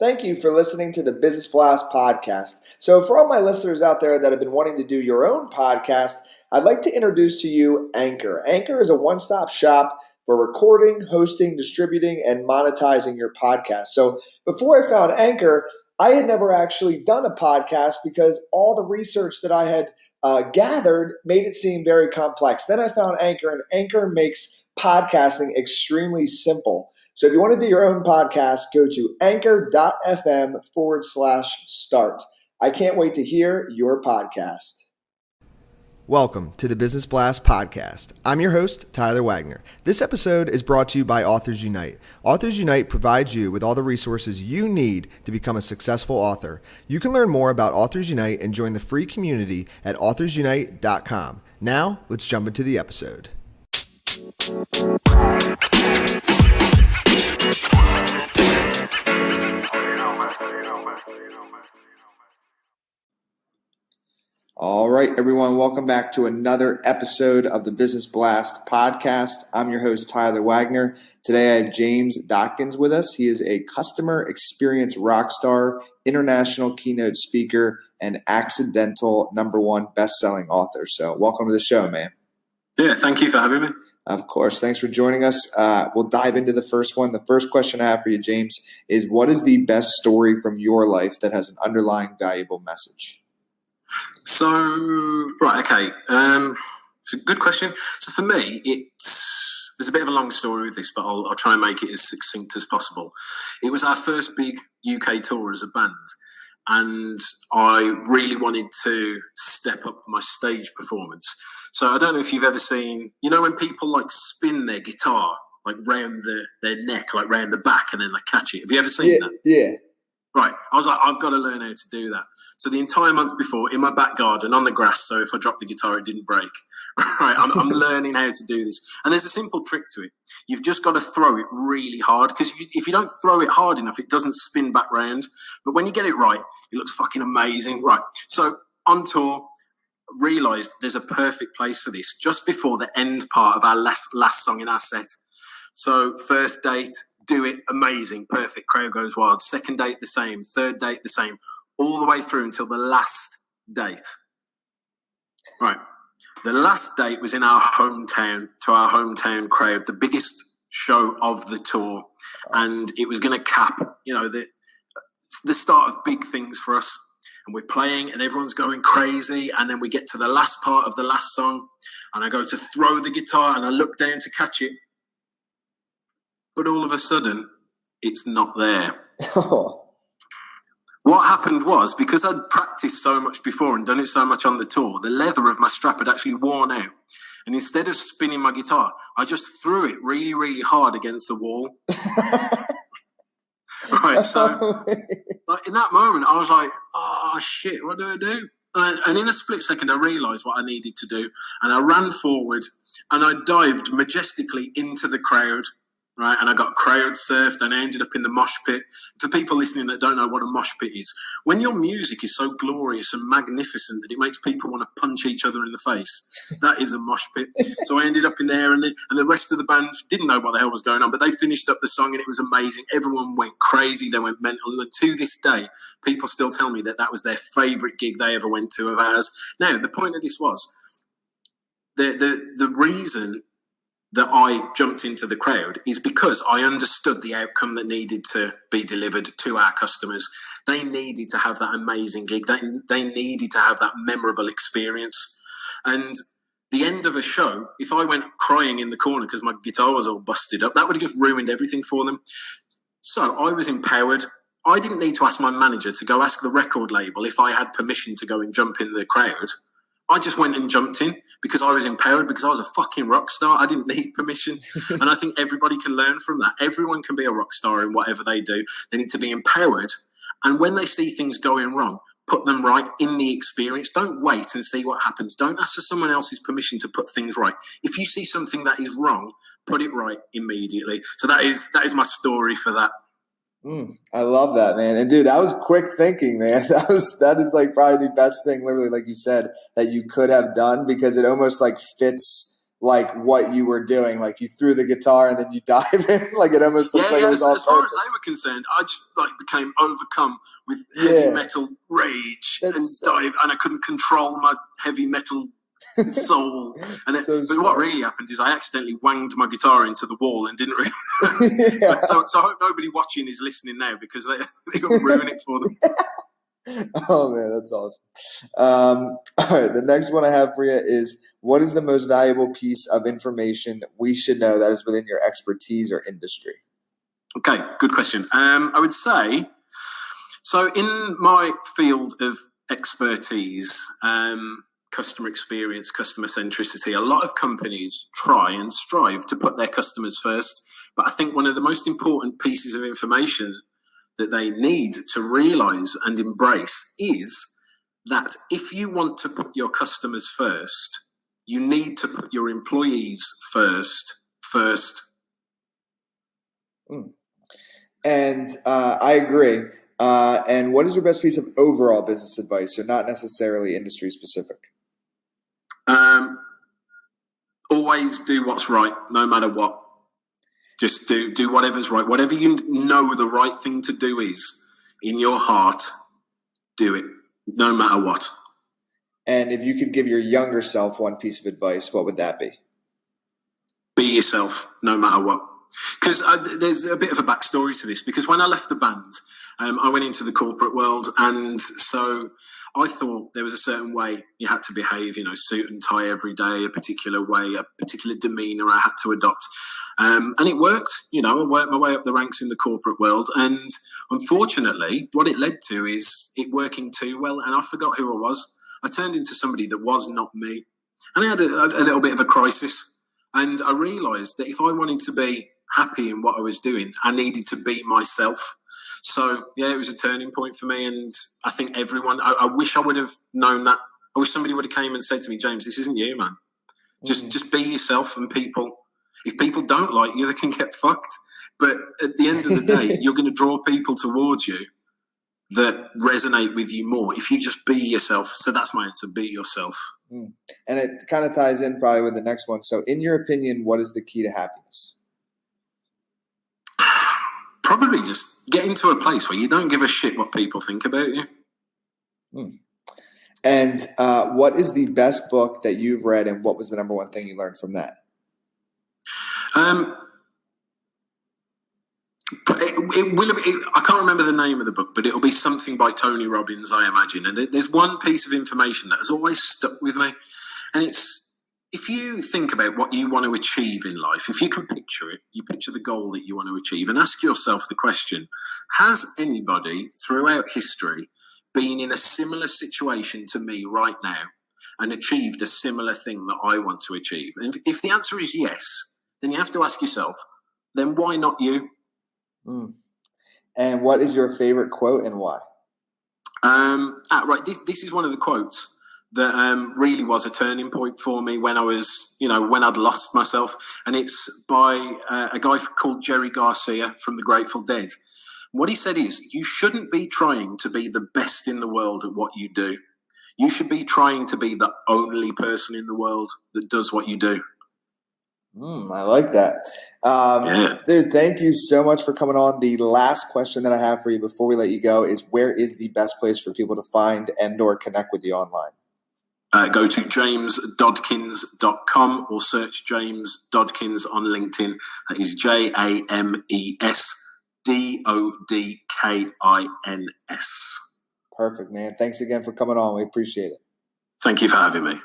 Thank you for listening to the Business Blast podcast. So for all my listeners out there that have been wanting to do your own podcast, I'd like to introduce to you Anchor. Anchor is a one-stop shop for recording, hosting, distributing, and monetizing your podcast. So before I found Anchor, I had never actually done a podcast because all the research that I had gathered made it seem very complex. Then I found Anchor, and Anchor makes podcasting extremely simple. So if you want to do your own podcast, go to anchor.fm/start. I can't wait to hear your podcast. Welcome to the Business Blast podcast. I'm your host, Tyler Wagner. This episode is brought to you by Authors Unite. Authors Unite provides you with all the resources you need to become a successful author. You can learn more about Authors Unite and join the free community at authorsunite.com. Now, let's jump into the episode. All right, everyone, welcome back to another episode of the Business Blast podcast. I'm your host, Tyler Wagner. Today, I have James Dodkins with us. He is a customer experience rockstar, international keynote speaker, and accidental #1 best-selling author. So welcome to the show, man. Yeah, thank you for having me. Of course. Thanks for joining us. We'll dive into the first one. The first question I have for you, James, is what is the best story from your life that has an underlying valuable message? So, right, okay. It's a good question. So for me, there's a bit of a long story with this, but I'll try and make it as succinct as possible. It was our first big UK tour as a band, and I really wanted to step up my stage performance. So I don't know if you've ever seen, you know, when people like spin their guitar like round their neck, like round the back, and then they catch it. Have you ever seen that? Yeah. Right. I was like, I've got to learn how to do that. So the entire month before, in my back garden, on the grass, so if I dropped the guitar, it didn't break. Right. I'm learning how to do this. And there's a simple trick to it. You've just got to throw it really hard, because if you don't throw it hard enough, it doesn't spin back round. But when you get it right, it looks fucking amazing. Right. So on tour, realised there's a perfect place for this just before the end part of our last song in our set. So first date, do it, amazing, perfect, crowd goes wild. Second date the same, third date the same, all the way through until the last date. Right. The last date was in our hometown, to our hometown crowd, the biggest show of the tour. And it was going to cap, you know, the start of big things for us. And we're playing and everyone's going crazy. And then we get to the last part of the last song and I go to throw the guitar and I look down to catch it. But all of a sudden, it's not there. Oh. What happened was, because I'd practiced so much before and done it so much on the tour, the leather of my strap had actually worn out. And instead of spinning my guitar, I just threw it really, really hard against the wall. Right, so like in that moment, I was like, oh, shit, what do I do? And in a split second, I realised what I needed to do. And I ran forward and I dived majestically into the crowd. Right, and I got crowd surfed and I ended up in the mosh pit. For people listening that don't know what a mosh pit is, when your music is so glorious and magnificent that it makes people want to punch each other in the face, that is a mosh pit. So I ended up in there, and the rest of the band didn't know what the hell was going on, but they finished up the song and it was amazing. Everyone went crazy, they went mental. And to this day, people still tell me that was their favourite gig they ever went to of ours. Now, the point of this was, the reason that I jumped into the crowd is because I understood the outcome that needed to be delivered to our customers. They needed to have that amazing gig. They needed to have that memorable experience. And the end of a show, if I went crying in the corner because my guitar was all busted up, that would have just ruined everything for them. So I was empowered. I didn't need to ask my manager to go ask the record label if I had permission to go and jump in the crowd. I just went and jumped in because I was empowered, because I was a fucking rock star. I didn't need permission. And I think everybody can learn from that. Everyone can be a rock star in whatever they do. They need to be empowered. And when they see things going wrong, put them right in the experience. Don't wait and see what happens. Don't ask for someone else's permission to put things right. If you see something that is wrong, put it right immediately. So that is my story for that. I love that, man. And dude, that was quick thinking, man. That is like probably the best thing, literally, like you said, that you could have done, because it almost like fits like what you were doing. Like you threw the guitar and then you dive in. Like it almost looks like it was all as far as they were concerned, I just like became overcome with heavy metal rage and dive, and I couldn't control my heavy metal soul. And but what really happened is I accidentally wanged my guitar into the wall and didn't really. So I hope nobody watching is listening now, because they will ruin it for them. Oh man, that's awesome. All right, the next one I have for you is, what is the most valuable piece of information we should know that is within your expertise or industry? Okay, good question. I would say, so in my field of expertise, customer experience, customer centricity, a lot of companies try and strive to put their customers first. But I think one of the most important pieces of information that they need to realize and embrace is that if you want to put your customers first, you need to put your employees first. And I agree. And what is your best piece of overall business advice? So not necessarily industry specific. Always do what's right, no matter what. Just do whatever's right. Whatever you know the right thing to do is in your heart, do it, no matter what. And if you could give your younger self one piece of advice, what would that be? Be yourself, no matter what. Because there's a bit of a backstory to this, because when I left the band, I went into the corporate world, and so I thought there was a certain way you had to behave, suit and tie every day, a particular way, a particular demeanour I had to adopt. And it worked, I worked my way up the ranks in the corporate world, and unfortunately, what it led to is it working too well, and I forgot who I was. I turned into somebody that was not me, and I had a little bit of a crisis, and I realised that if I wanted to be happy in what I was doing, I needed to be myself. So, it was a turning point for me, and I think everyone, I wish I would have known that. I wish somebody would have came and said to me, James, this isn't you, man. Just be yourself, and if people don't like you, they can get fucked. But at the end of the day, you're going to draw people towards you that resonate with you more if you just be yourself. So that's my answer, be yourself. And it kind of ties in probably with the next one. So in your opinion, what is the key to happiness? Probably just get into a place where you don't give a shit what people think about you. And what is the best book that you've read, and what was the number one thing you learned from that? I can't remember the name of the book, but it'll be something by Tony Robbins, I imagine. And there's one piece of information that has always stuck with me, and it's, if you think about what you want to achieve in life, if you can picture it, you picture the goal that you want to achieve, and ask yourself the question, has anybody throughout history been in a similar situation to me right now and achieved a similar thing that I want to achieve? And if the answer is yes, then you have to ask yourself, then why not you? And what is your favorite quote and why? Right. This is one of the quotes that really was a turning point for me when I was, when I'd lost myself. And it's by a guy called Jerry Garcia from the Grateful Dead. What he said is, you shouldn't be trying to be the best in the world at what you do. You should be trying to be the only person in the world that does what you do. I like that. Dude, thank you so much for coming on. The last question that I have for you before we let you go is, where is the best place for people to find and or connect with you online? Go to jamesdodkins.com or search James Dodkins on LinkedIn. That is JamesDodkins. Perfect, man. Thanks again for coming on. We appreciate it. Thank you for having me.